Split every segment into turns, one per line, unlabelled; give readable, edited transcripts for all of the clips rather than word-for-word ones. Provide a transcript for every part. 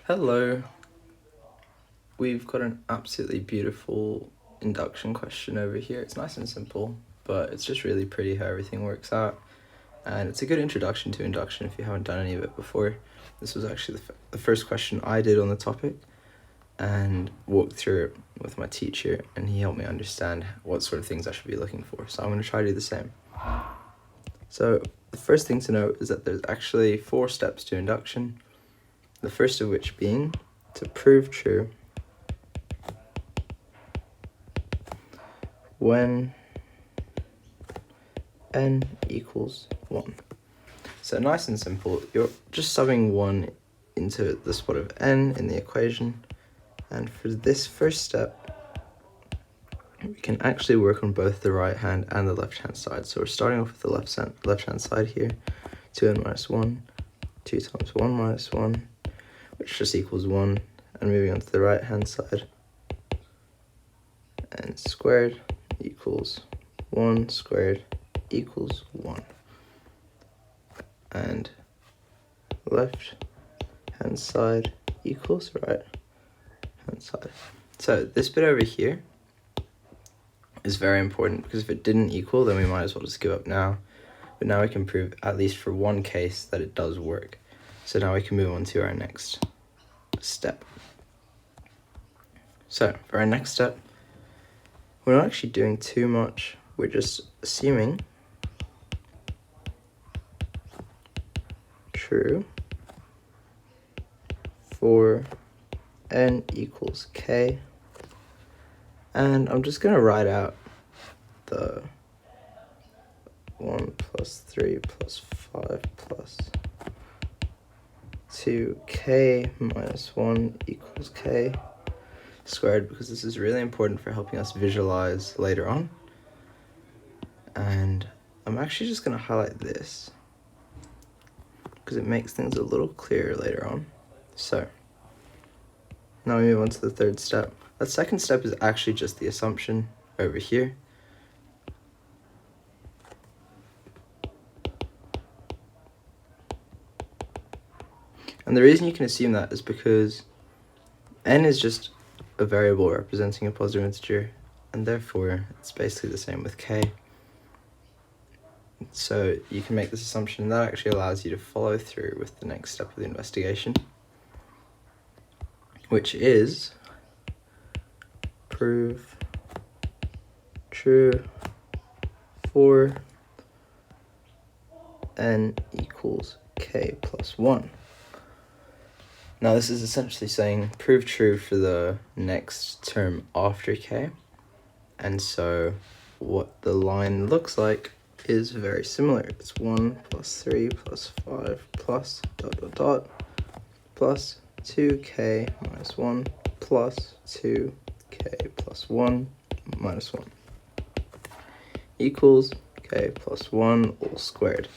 Hello, we've got an absolutely beautiful induction question over here. It's nice and simple, but it's just really pretty how everything works out. And it's a good introduction to induction if you haven't done any of it before. This was actually the first question I did on the topic and walked through it with my teacher, and he helped me understand what sort of things I should be looking for. So I'm going to try to do the same. So the first thing to note is that there's actually 4 steps to induction, the first of which being to prove true when n equals 1. So nice and simple, you're just subbing 1 into the spot of n in the equation, and for this first step we can actually work on both the right hand and the left hand side. So we're starting off with the left hand side here, 2n minus 1, 2 times 1 minus 1, which just equals 1, and moving on to the right hand side, n squared equals 1 squared equals 1, and left hand side equals right hand side. So this bit over here is very important, because if it didn't equal, then we might as well just give up now. But now we can prove, at least for one case, that it does work. So now we can move on to our next step. So for our next step, we're not actually doing too much. We're just assuming true for n equals k, and I'm just going to write out the 1 plus 3 plus 5 plus 2k minus 1 equals k squared, because this is really important for helping us visualize later on. And I'm actually just going to highlight this because it makes things a little clearer later on. So now we move on to the third step. That second step is actually just the assumption over here. And the reason you can assume that is because n is just a variable representing a positive integer, and therefore it's basically the same with k. So you can make this assumption, and that actually allows you to follow through with the next step of the investigation, which is prove true for n equals k plus 1. Now this is essentially saying prove true for the next term after k, and so what the line looks like is very similar. It's 1 plus 3 plus 5 plus ... plus 2k minus 1 plus 2k plus 1 minus 1 equals k plus 1 all squared.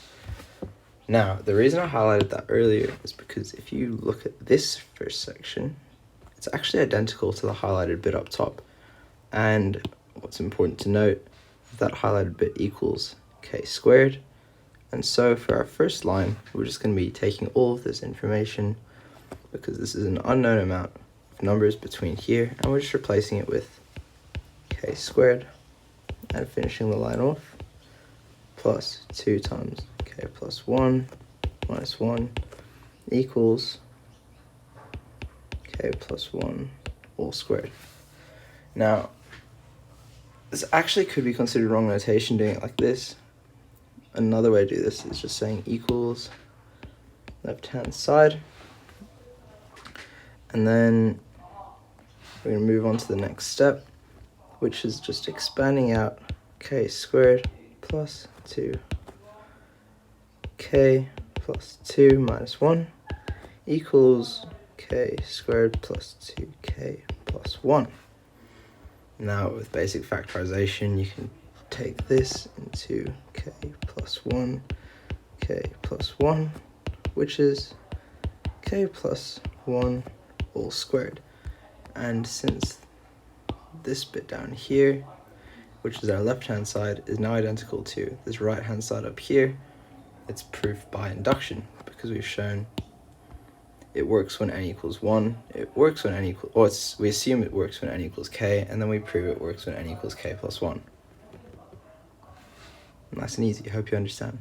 Now, the reason I highlighted that earlier is because if you look at this first section, it's actually identical to the highlighted bit up top. And what's important to note is that highlighted bit equals k squared. And so for our first line, we're just going to be taking all of this information, because this is an unknown amount of numbers between here, and we're just replacing it with k squared and finishing the line off, plus 2 times k plus 1 minus 1 equals k plus 1 all squared. Now, this actually could be considered wrong notation doing it like this. Another way to do this is just saying equals left hand side, and then we're going to move on to the next step, which is just expanding out k squared plus 2k plus 2 minus 1 equals k squared plus 2k plus 1. Now with basic factorization, you can take this into k plus 1, which is k plus 1 all squared. And since this bit down here, which is our left hand side, is now identical to this right hand side up here, it's proof by induction, because we've shown it works when n equals 1, it works when n equals, or we assume it works when n equals k, and then we prove it works when n equals k plus 1. Nice and easy, hope you understand.